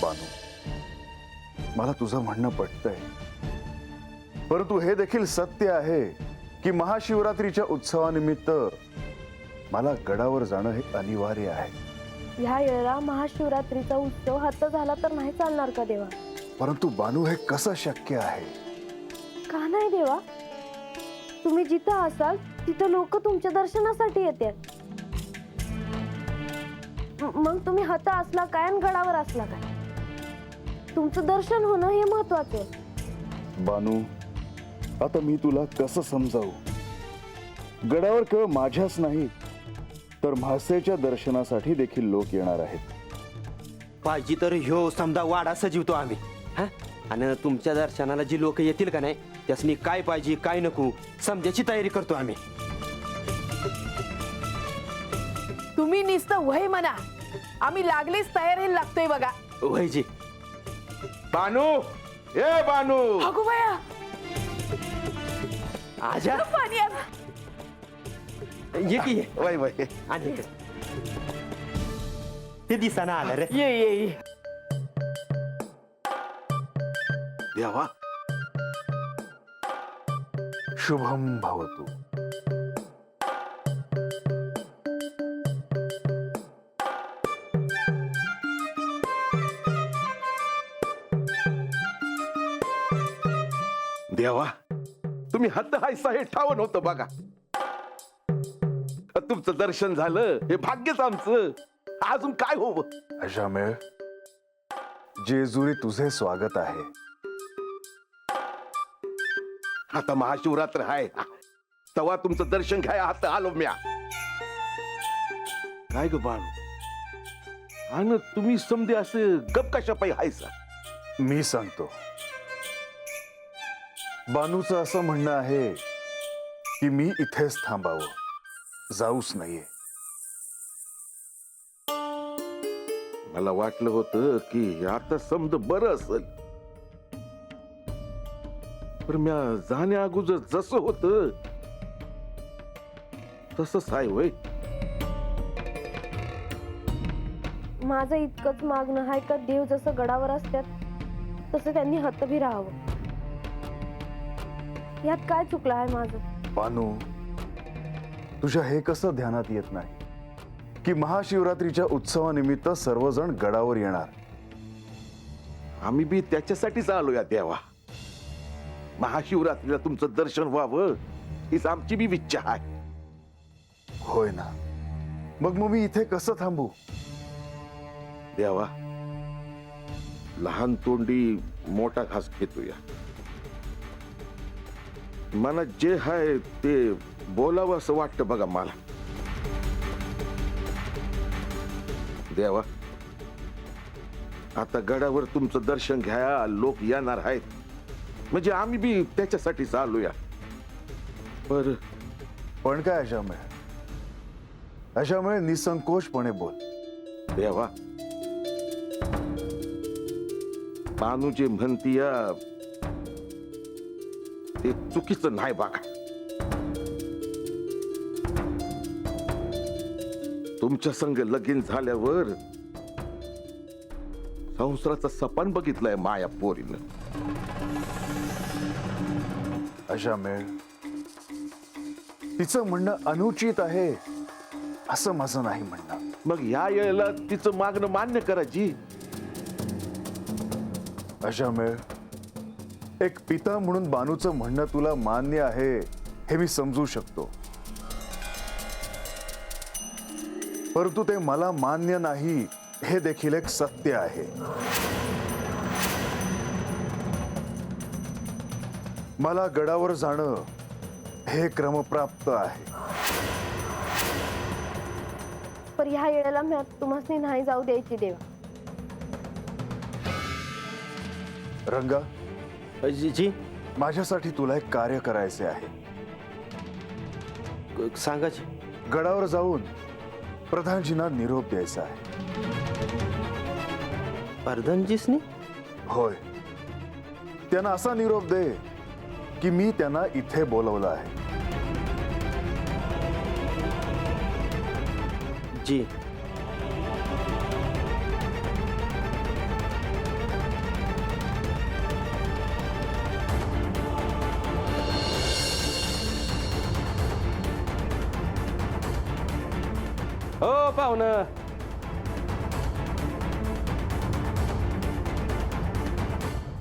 बानू, मला तुझं म्हणणं पटतंय, परंतु हे देखील सत्य आहे की महाशिवरात्रीच्या उत्सवानिमित्त मला गडावर जाणं हे अनिवार्य आहे. ह्या वेळेला महाशिवरात्रीचा उत्सव हात झाला तर नाही चालणार का देवा? परंतु बानू, हे कसं शक्य आहे? का नाही देवा? तुम्ही जिथं असाल तिथं लोक तुमच्या दर्शनासाठी येतात. मग तुम्ही हाता असला काय आणि गडावर असला काय, तुमचं दर्शन होणं हे महत्वाचं. बानू, आता मी तुला कसं समजावू? गडावर केवळ माझ्याच नाही तर म्हासेच्या दर्शनासाठी देखील लोक येणार आहेत. पाहिजे तर ह्यो समजा वाडा सजीवतो आम्ही, हा? आणि तुमच्या दर्शनाला जी लोक येतील का नाही त्यासनी काय पाहिजे काय नको समजायची तयारी करतो आम्ही. तुम्ही नुसतं वय म्हणा, आम्ही लागलीच तयारी लागतोय बघा. वयजी. बानू, ए बानू, अगो बया, आजा पाणी आलं. ये की ये. वय वय, आणि ते दिसाना आलं रे. ये ये ये. देवा, शुभम भवतु. देवा, तुम्ही हद्द हायसा हे ठाव नव्हतं बघा. तुमचं दर्शन झालं हे भाग्यच आमचं. अजून काय हो? अजामेळ, जेजुरी तुझे स्वागत आहे. आता महाशिवरात्र आहे, तेव्हा तुमचं दर्शन घ्याय हात आलो म्या. काय ग बाळू, आणि तुम्ही समजे असं गप कशा पायी हायसा? मी सांगतो, बानूचं असं म्हणणं आहे की मी इथेच थांबावं, जाऊच नाहीये. मला वाटलं होतं की आता समज बरं असेल, पण म्या जाण्या अगोदर जसं होतं तसंच आहे वय. माझं इतकंच मागणं आहे का देव जसं गडावर असतात तसं त्यांनी हतभी राहावं. यात काय चुकलं आहे माझं? बानू, तुझ्या हे कसं ध्यानात येत नाही की महाशिवरात्रीच्या उत्सवानिमित्त सर्वजण गडावर येणार? आम्ही बी त्याच्यासाठीच आलो या देवा. महाशिवरात्रीला तुमचं दर्शन व्हावं हीच आमची बी इच्छा आहे. होय ना, मग मी इथे कसं थांबू? देवा, लहान तोंडी मोठा घास घेतोया. मला जे आहे ते बोलावं असं वाटतं बघा मला. देवा, आता गडावर तुमचं दर्शन घ्या लोक येणार आहेत, म्हणजे आम्ही बी त्याच्यासाठीच आलोया. पण काय अजामेळ, अजामेळ निसंकोचपणे बोल. देवा, बानू जे म्हणतीया ते चुकीचं नाही बघा. तुमच्या संग लगीन झाल्यावर संसाराचं सपन बघितलंय माया पोरीनं. अजामेळ, तिचं म्हणणं अनुचित आहे असं माझं नाही म्हणणं. मग या वेळेला तिचं मागणं मान्य करायची. अजामेळ, एक पिता म्हणून बानूचं म्हणणं तुला मान्य आहे हे मी समजू शकतो, परंतु ते मला मान्य नाही हे देखील एक सत्य आहे. मला गडावर जाणं हे क्रमप्राप्त आहे. पर ह्या वेळेला मी तुम्हाला नाही जाऊ द्यायची देवा. रंगा, जी माझ्यासाठी तुला एक कार्य करायचे आहे. सांगा जी. गडावर जाऊन प्रधानजींना निरोप द्यायचा आहे. प्रधानजीसनी? होय, त्यांना असा निरोप दे की मी त्यांना इथे बोलवलं आहे. जी. हो पाहुणं.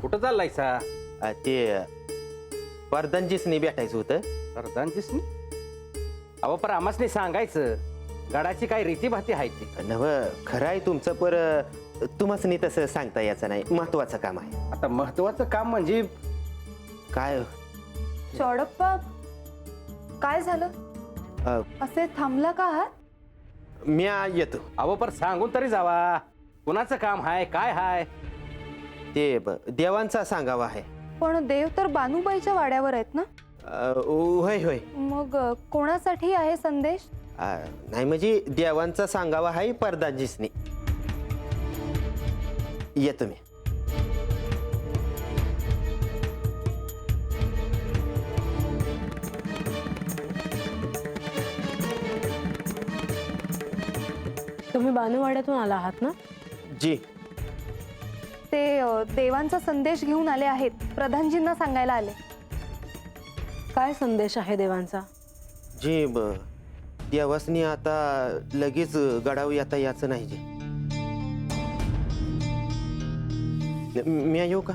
कुठं चाललायसा? ते परदानजीसनी भेटायचं होतं. अर्धांचीच अहो पर आमासनी सांगायचं गडाची काय रीती भाती आहे ती. नव खरं आहे तुमचं, पर तुम्हासनी तसं सांगता याचं नाही. महत्वाचं काम आहे. आता महत्वाचं काम म्हणजे काय चोडप्पा, काय झालं? अ, असे थांबला का आहात? मी येतो. अहो पर सांगून तरी जावा कुणाचं काम हाय काय हाय. ते देवांचा सांगावा आहे. पण देव तर बानूबाईच्या वाड्यावर आहेत ना? होय होय. मग कोणासाठी आहे संदेश? नाही म्हणजे देवांचा सांगावा आहे परदानजीसनी. येतो मी. तुम्ही बानूवाड्यातून आला आहात ना? जी. ते देवांचा संदेश घेऊन आले आहेत, प्रधानजींना सांगायला आले. काय संदेश आहे देवांचा? जी देवासनी आता लगेच गडावर येता याचं नाही. जी मी येऊ का?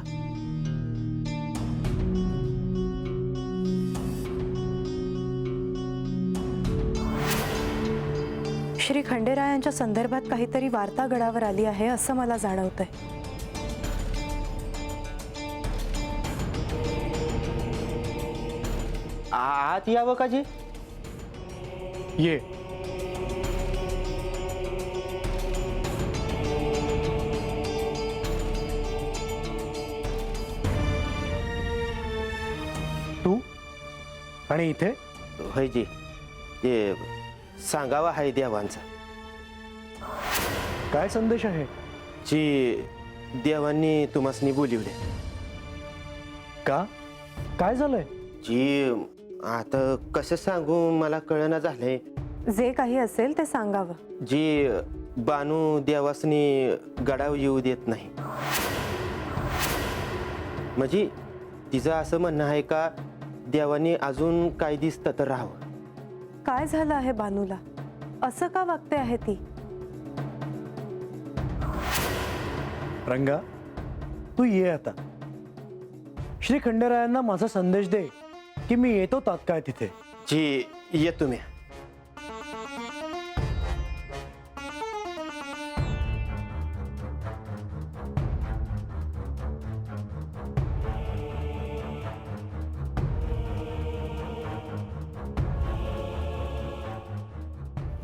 श्री खंडेरायांच्या संदर्भात काहीतरी वार्ता गडावर आली आहे असं मला जाणवतंय. आत यावं का जी? ये. तू आणि इथे होय जी. ते सांगावा आहे देवांचा. काय संदेश आहे? जी देवांनी तुम्हासनी बोलिवले. का? काय झालंय? जी आता कसं सांगू मला कळना झालंय. जे काही असेल ते सांगावं. जी बानू देवासनी गडावर येऊ देत नाही. म्हणजे तिचं असं म्हणणं आहे का देवानी अजून काही दिवस तर राहावं. काय झालं आहे बानूला? असं का वागते आहे ती? रंगा, तू ये आता. श्री खंडेरायांना माझा संदेश दे की मी येतो तात्काळ तिथे. जी येतो मी.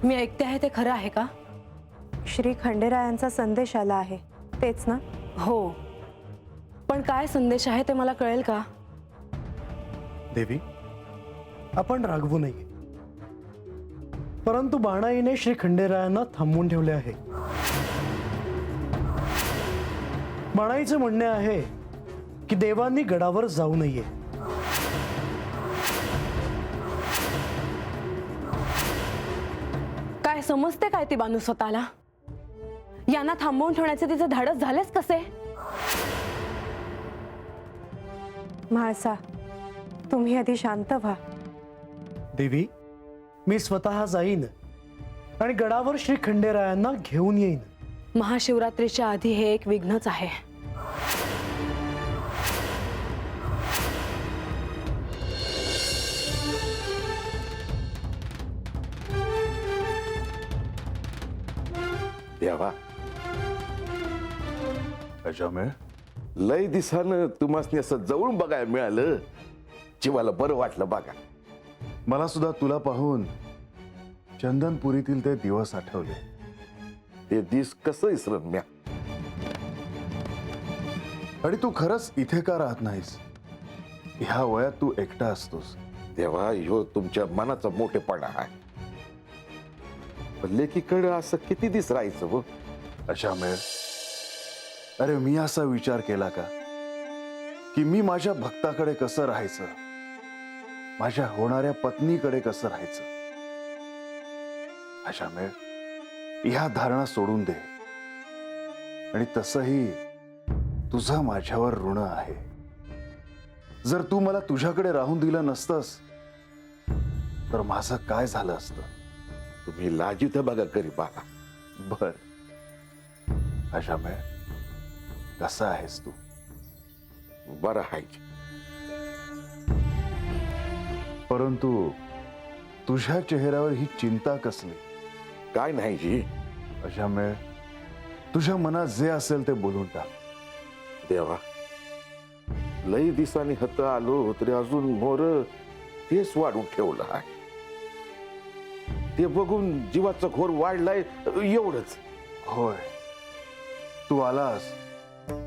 मी ऐकते आहे ते खरं आहे का? श्री खंडेरायांचा संदेश आला आहे तेच ना? हो, पण काय संदेश आहे ते मला कळेल का? देवी, आपण रागवू नये. परंतु बाणाईने श्री खंडेरायांना थांबवून ठेवले आहे. बाणाईचे म्हणणे आहे की देवांनी गडावर जाऊ नये. काय समजते काय ती बानू स्वतःला? यांना थांबवून ठेवण्याचे तिचे धाडस झालेच कसे? म्हाळसा, तुम्ही आधी शांत व्हा. देवी, मी स्वतः जाईन आणि गडावर श्री खंडेरायांना घेऊन येईन. महाशिवरात्रीच्या आधी हे एक विघ्नच आहे. देवा, अजामेळ, लय दिसानं तुम्हाला असं जवळून बघायला मिळालं. जीवाला बरं वाटलं बघा. मला सुद्धा तुला पाहून चंदनपुरीतील ते दिवस आठवले. ते दिस कसं विसरन म्या. आणि तू खरंच इथे का राहत नाहीस? ह्या वयात तू एकटा असतोस. देवा, ह्यो तुमच्या मनाचा मोठेपणा आहे. पण लेकीकडे असं किती दिस राहायचं हो? अजामेळ, अरे मी असा विचार केला का की मी माझ्या भक्ताकडे कसं राहायचं, माझ्या होणाऱ्या पत्नीकडे कसं राहायचं. अजामेळ, ह्या धारणा सोडून दे. आणि तसंही तुझं माझ्यावर ऋण आहे. जर तू मला तुझ्याकडे राहून दिलं नसतंस तर माझं काय झालं असतं? तुम्ही लाजीवता बघा गरीबाला. बर अशामेळ कसा आहेस तू? बरं आहे. परंतु तुझ्या चेहऱ्यावर ही चिंता कसली? काय नाही जी. अशामेळ तुझ्या मनात जे असेल ते बोलून टाक. देवा, लई दिसाने हत आलो तरी अजून मोर तेच वाढून ठेवलं आहे. ते बघून जीवाचा घोर वाढलाय एवढंच. होय, तू आलास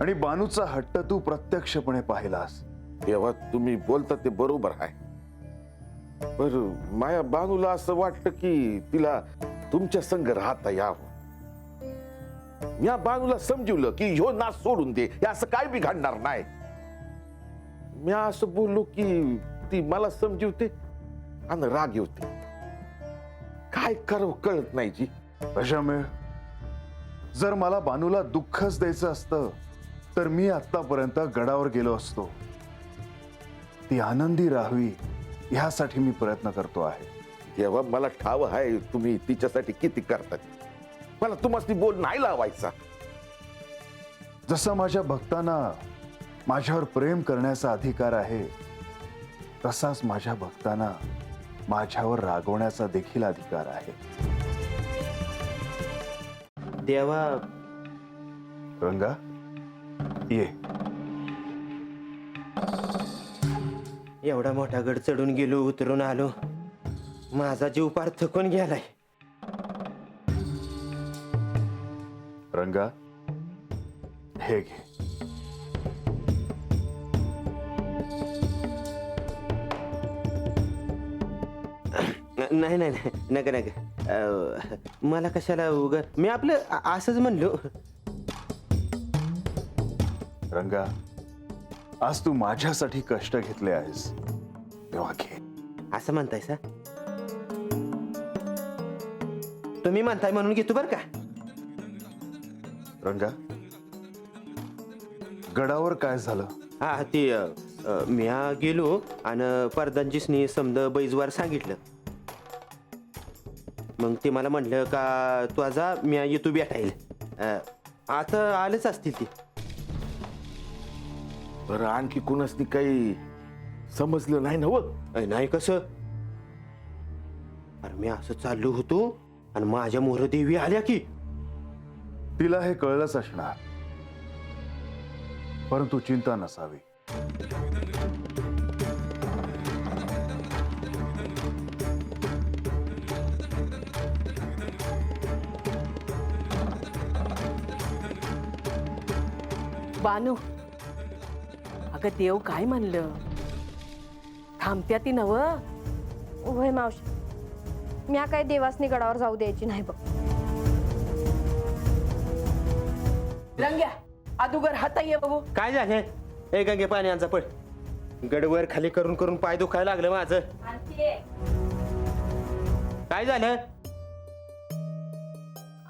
आणि बानूचा हट्ट तू प्रत्यक्षपणे पाहिलास. देवा, तुम्ही बोलता ते बरोबर आहे. पर माया बानूला असं वाटतं की तिला तुमच्या संग राहता यावं. या बानूला समजवलं की ह्यो नाच सोडून दे, हे असं काय बिघडणार नाही. मी असं बोललो की ती मला समजवते आणि राग येते. काय करावं कळत नाही जी. अशामेळ जर मला बानूला दुःखच द्यायचं असतं तर मी आतापर्यंत गडावर गेलो असतो. ती आनंदी राहावी ह्यासाठी मी प्रयत्न करतो आहे. तेव्हा मला ठाव आहे तुम्ही तिच्यासाठी किती करतात. मला तुम्हाला बोल नाही लावायचा. जसं माझ्या भक्तांना माझ्यावर प्रेम करण्याचा अधिकार आहे तसाच माझ्या भक्तांना माझ्यावर रागवण्याचा देखील अधिकार आहे. देवा, रंगा ये. एवढा मोठा गड चढून गेलो, उतरून आलो, माझा जीव पार थकून गेलाय. रंगा हे घे. नाही नाही नाही, नका नका. मला कशाला उग, मी आपलं असंच म्हणलो. रंगा, आज तू माझ्यासाठी कष्ट घेतले आहेस तेव्हा घे. असं म्हणताय सा? तुम्ही म्हणताय म्हणून घेतो बर का. रंगा, गडावर काय झालं? हा ती मी गेलो आणि परदानजीसनी समद बैजवार सांगितलं. मग ते मला म्हणलं का तू जा, मी येतो भेटायला. आता आलेच असतील ती. बरं, आणखी कुणाच काही समजलं नाही ना? व नाही कसं? अरे मी असं चाललो होतो आणि माझ्या मोहर देवी आल्या की. तिला हे कळलंच असणार, परंतु चिंता नसावी. बानू, अगं देव काय म्हणलं? थांबत्या ती नव. वय मावशी, म्या काय देवासनी गडावर जाऊ द्यायची नाही बघ. रंग्या, अदुगर हाता ये बघू. काय झालं? ए गंगे, पाण्याचा पळ. गडवर खाली करून करून पाय दुखायला लागलं माझं. काय झालं?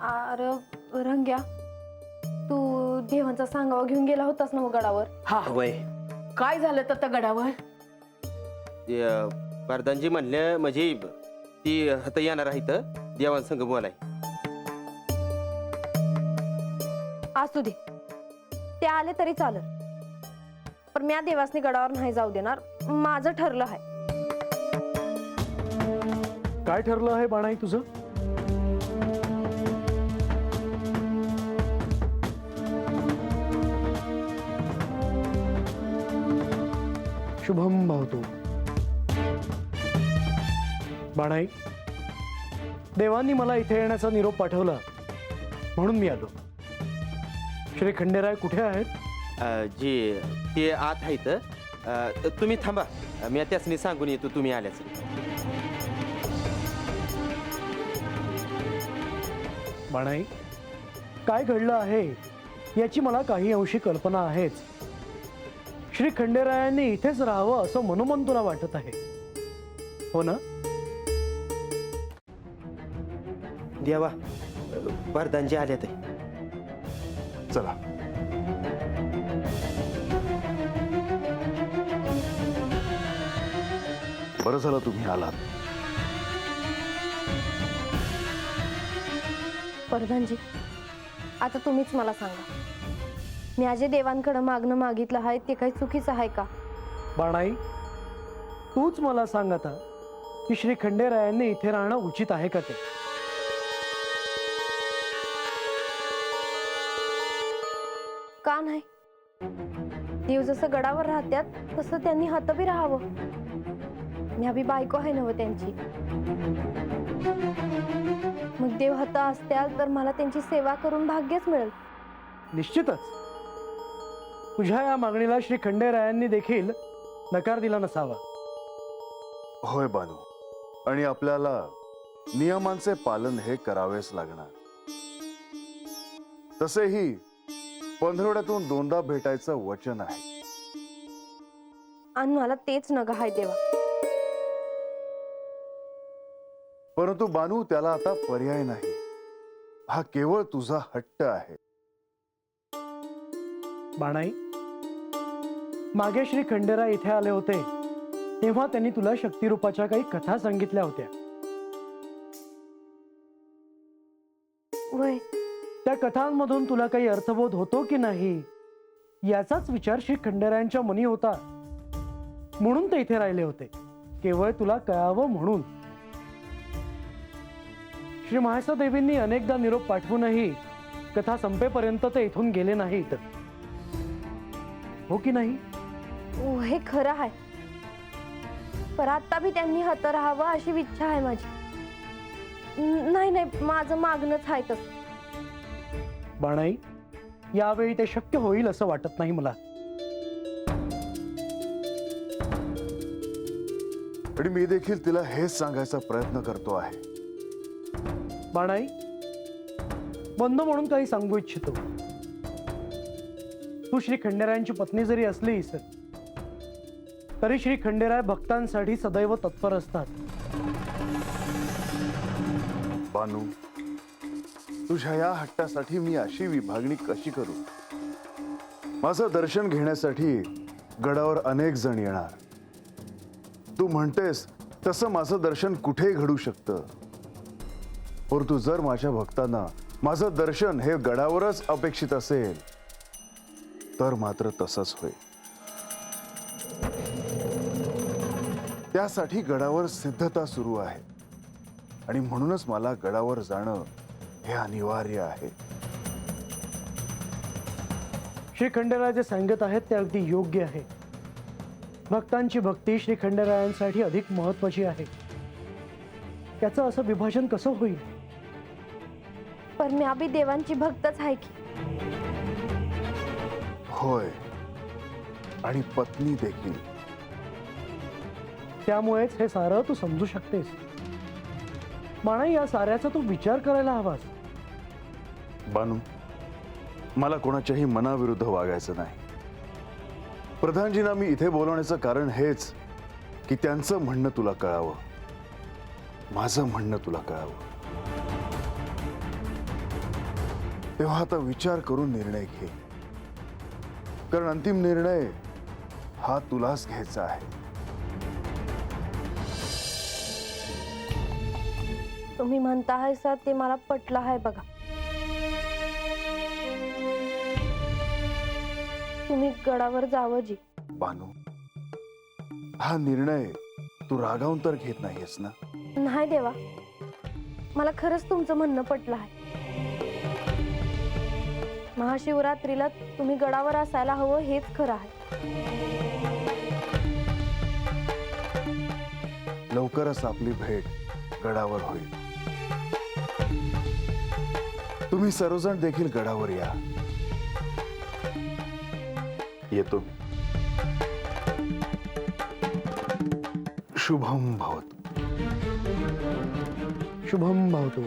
अरे रंग्या, तू देवांचा सांगावा घेऊन गेला होतास ना मग गडावर. हा, वय काय झालं तर त्या गडावर? परदानजी म्हणलं म्हणजे ती आता येणार आहे इथं देवांसंग बोलाय. असू दे, ते आले तरी चालेल, पण म्या देवासनी गडावर नाही जाऊ देणार. माझं ठरलं आहे. काय ठरलं आहे बाणाई तुझं? शुभम भावतो. बाणाई, देवांनी मला इथे येण्याचा निरोप पाठवला म्हणून मी आलो. श्री खंडेराय कुठे आहेत? जी ते आत आहेत. तुम्ही थांबा, मी त्यासनी सांगून येतो तुम्ही आल्याच. बाणाई, काय घडलं आहे याची मला काही अंशी कल्पना आहेच. श्री खंडेरायांनी इथेच राहावं असं मनोमन तुला वाटत आहे, हो ना? देवा, परदानजी आले ते. चला. बरं झालं तुम्ही आलात. प्रधानजी, आता तुम्हीच मला सांगा, मी अजय देवांकडे मागणं मागितलं आहे ते काही चुकीचं आहे का? बाणाई, तूच मला सांग आता की श्री खंडेरायांनी इथे राहणं उचित आहे का ते? का नाही? देव जसं गडावर राहत्यात तसं त्यांनी हतबी राहावं. मी अभि बायको आहे नव त्यांची. मग देव हत असत्याल तर मला त्यांची सेवा करून भाग्यच मिळेल. निश्चितच तुझ्या या मागणीला श्री खंडेरायांनी देखील नकार दिला नसावा. होय बानू, आणि आपल्याला नियमांचे पालन हे करावेच लागणार. तसेही 15 2दा भेटायचं वचन आहे. आणि मला तेच नग हाय देवा. परंतु बानू, त्याला आता पर्याय नाही. हा केवळ तुझा हट्ट आहे. बाणाई, मागे श्री खंडेराय इथे आले होते तेव्हा त्यांनी तुला शक्तिरूपाच्या काही कथा सांगितल्या होत्या. वय, त्या कथांमधून तुला काही अर्थबोध होतो की नाही याचाच विचार श्री खंडेरायांच्या मनी होता. म्हणून ते इथे राहिले होते, केवळ तुला कळावं म्हणून. श्री महासा देवींनी अनेकदा निरोप पाठवूनही कथा संपेपर्यंत ते इथून गेले नाहीत, हो की नाही? हे खरं आहे. पर आता भी त्यांनी हत राहावं अशी इच्छा आहे माझी. नाही नाही, माझं मागणंच आहे तसं. बाणाई, यावेळी ते शक्य होईल असं वाटत नाही मला. आणि मी देखील तिला हेच सांगायचा प्रयत्न करतो आहे. बाणाई, बंधू म्हणून काही सांगू इच्छितो. तू श्री खंडेरायांची पत्नी जरी असलीस तरी श्री खंडेराय भक्तांसाठी सदैव तत्पर असतात. बानू, तुझ्या या हट्टासाठी मी अशी विभागणी कशी करू? माझं दर्शन घेण्यासाठी गडावर अनेक जण येणार. तू म्हणतेस तसं माझं दर्शन कुठेही घडू शकतं. परंतु जर माझ्या भक्तांना माझं दर्शन हे गडावरच अपेक्षित असेल तर मात्र तसंच होईल. त्यासाठी गडावर सिद्धता सुरू आहे आणि म्हणूनच मला गडावर जाणं हे अनिवार्य आहे. श्री खंडेराय जे सांगत आहेत ते अगदी योग्य आहे. भक्तांची भक्ती श्री खंडेरायांसाठी अधिक महत्वाची आहे. त्याचं असं विभाजन कसं होईल? पण मी अभि देवांची भक्तच आहे की. होय, आणि पत्नी देखील. त्यामुळेच हे सारं तू समजू शकतेस. बाणाई, या साऱ्याचा तू विचार करायला हवास. बानू, मला कोणाच्याही मनाविरुद्ध वागायचं नाही. प्रधानजींना मी इथे बोलवण्याचं कारण हेच की त्यांचं म्हणणं तुला कळावं, माझं म्हणणं तुला कळावं. तेव्हा आता विचार करून निर्णय घे, कारण अंतिम निर्णय हा तुलाच घ्यायचा आहे. तुम्ही म्हणता आहे सर, ते मला पटलं आहे बघा. तुम्ही गडावर जावं जी. बानू, हा निर्णय तू रागावून तर घेत नाहीयेस ना? नाही देवा, मला खरंच तुमचं म्हणणं पटलं आहे. महाशिवरात्रीला तुम्ही गडावर असायला हवं हेच खरं आहे. लवकरच आपली भेट गडावर होईल. तुम्ही सर्वजण देखील गडावर या. येतो. शुभम भवतु. शुभम भवतु.